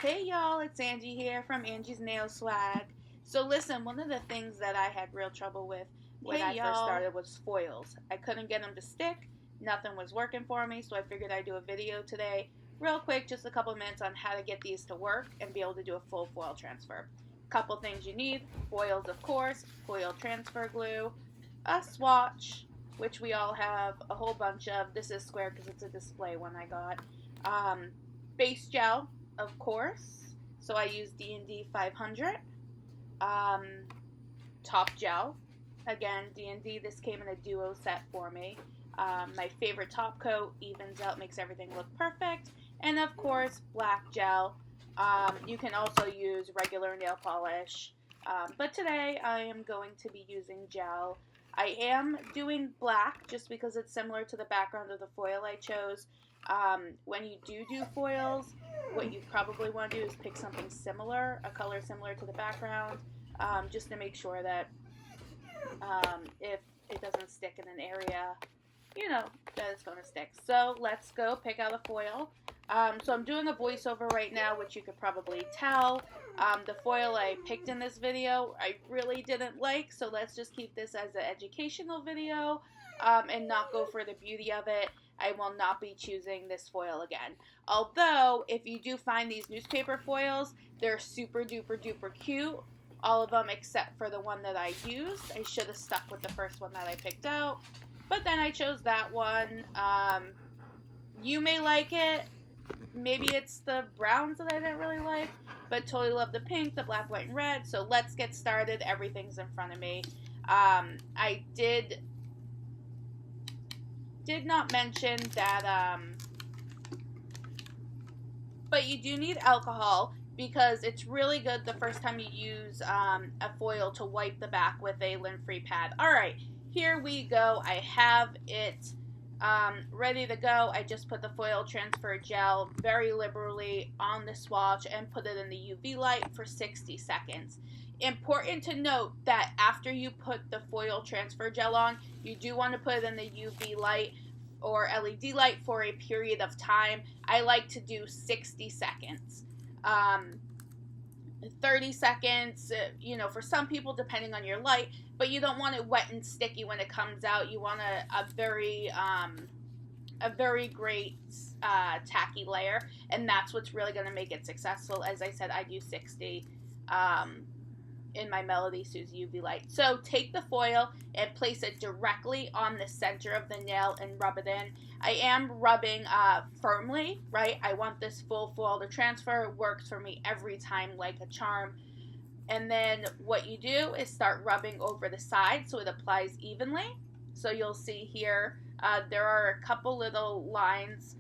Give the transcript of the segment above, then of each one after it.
Hey y'all, it's Angie here from Angie's Nail Swag. So listen, one of the things that I had real trouble with when I first started was foils. I couldn't get them to stick, nothing was working for me, so I figured I'd do a video today, real quick, just a couple minutes on how to get these to work and be able to do a full foil transfer. Couple things you need: foils, of course, foil transfer glue, a swatch, which we all have a whole bunch of. This is square because it's a display one I got. Base gel, of course, so I use DND 500. Top gel, again DND. This came in a duo set for me. My favorite top coat, evens out, makes everything look perfect. And of course, black gel. You can also use regular nail polish, but today I am going to be using gel. I am doing black just because it's similar to the background of the foil I chose. When you do foils, what you probably want to do is pick something similar, a color similar to the background, just to make sure that if it doesn't stick in an area, you know, that it's going to stick. So let's go pick out a foil. So I'm doing a voiceover right now, which you could probably tell. The foil I picked in this video, I really didn't like, so let's just keep this as an educational video and not go for the beauty of it. I will not be choosing this foil again. Although, if you do find these newspaper foils, they're super duper duper cute. All of them except for the one that I used. I should have stuck with the first one that I picked out. But then I chose that one. You may like it. Maybe it's the browns that I didn't really like. But totally love the pink, the black, white, and red. So let's get started. Everything's in front of me. I did not mention that, but you do need alcohol because it's really good the first time you use a foil to wipe the back with a lint-free pad. Alright, here we go. I have it ready to go. I just put the foil transfer gel very liberally on the swatch and put it in the UV light for 60 seconds. Important to note that after you put the foil transfer gel on, you do want to put it in the UV light or LED light for a period of time. I like to do 60 seconds. 30 seconds, you know, for some people, depending on your light, but you don't want it wet and sticky when it comes out. You want a very great tacky layer, and that's what's really going to make it successful. As I said, I do 60 in my Melody Sue's UV light. So take the foil and place it directly on the center of the nail and rub it in. I am rubbing firmly, right? I want this full foil to transfer. It works for me every time like a charm. And then what you do is start rubbing over the side so it applies evenly. So you'll see here there are a couple little lines.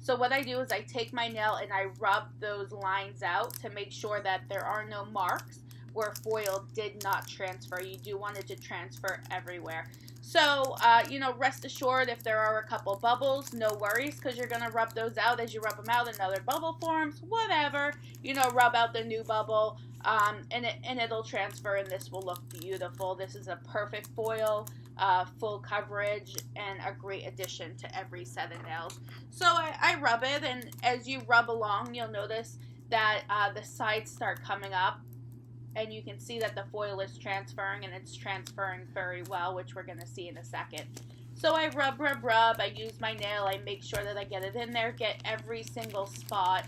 So what I do is I take my nail and I rub those lines out to make sure that there are no marks where foil did not transfer. You do want it to transfer everywhere. So, you know, rest assured if there are a couple bubbles, no worries, because you're going to rub those out. As you rub them out, another bubble forms, whatever. You know, rub out the new bubble, and it'll transfer, and this will look beautiful. This is a perfect foil. Full coverage and a great addition to every set of nails. So I rub it, and as you rub along, you'll notice that the sides start coming up, and you can see that the foil is transferring, and it's transferring very well, which we're going to see in a second. So I rub, I use my nail, I make sure that I get it in there, get every single spot.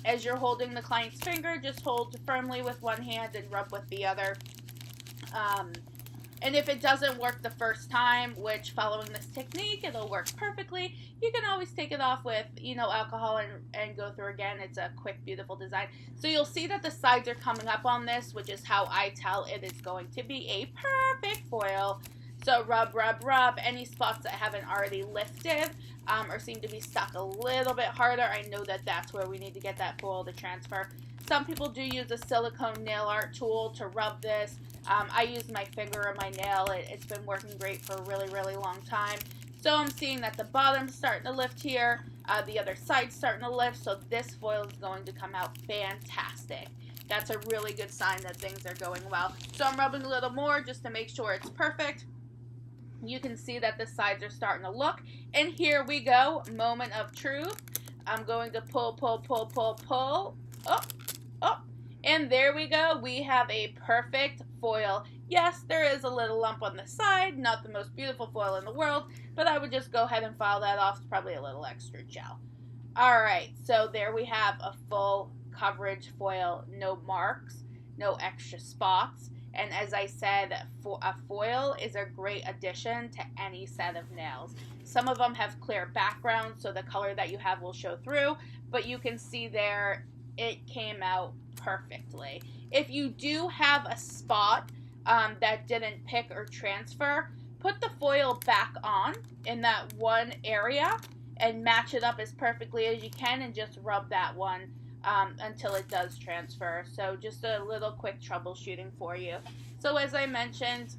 As you're holding the client's finger, just hold firmly with one hand and rub with the other. And if it doesn't work the first time, which following this technique, it'll work perfectly, you can always take it off with, you know, alcohol and go through again. It's a quick, beautiful design. So you'll see that the sides are coming up on this, which is how I tell it is going to be a perfect foil. So rub. Any spots that haven't already lifted or seem to be stuck a little bit harder, I know that that's where we need to get that foil to transfer. Some people do use a silicone nail art tool to rub this. I use my finger or my nail. It's been working great for a really, really long time. So I'm seeing that the bottom's starting to lift here. The other side's starting to lift. So this foil is going to come out fantastic. That's a really good sign that things are going well. So I'm rubbing a little more just to make sure it's perfect. You can see that the sides are starting to look. And here we go. Moment of truth. I'm going to pull, pull, pull, pull, pull. Oh, oh. And there we go. We have a perfect foil. Yes, there is a little lump on the side. Not the most beautiful foil in the world, but I would just go ahead and file that off. It's probably a little extra gel. Alright, so there we have a full coverage foil. No marks, no extra spots. And as I said, a foil is a great addition to any set of nails. Some of them have clear backgrounds, so the color that you have will show through, but you can see there it came out perfectly. If you do have a spot that didn't pick or transfer, put the foil back on in that one area and match it up as perfectly as you can and just rub that one until it does transfer. So just a little quick troubleshooting for you. So as I mentioned,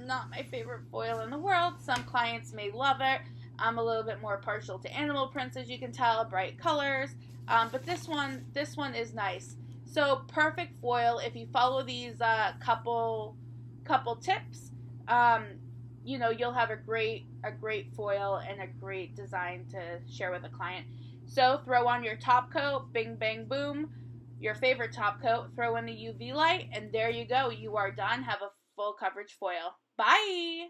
not my favorite foil in the world. Some clients may love it. I'm a little bit more partial to animal prints, as you can tell, bright colors. But this one is nice. So perfect foil. If you follow these couple tips, you know, you'll have a great foil and a great design to share with a client. So throw on your top coat, bing, bang, boom, your favorite top coat, throw in the UV light, and there you go. You are done. Have a full coverage foil. Bye!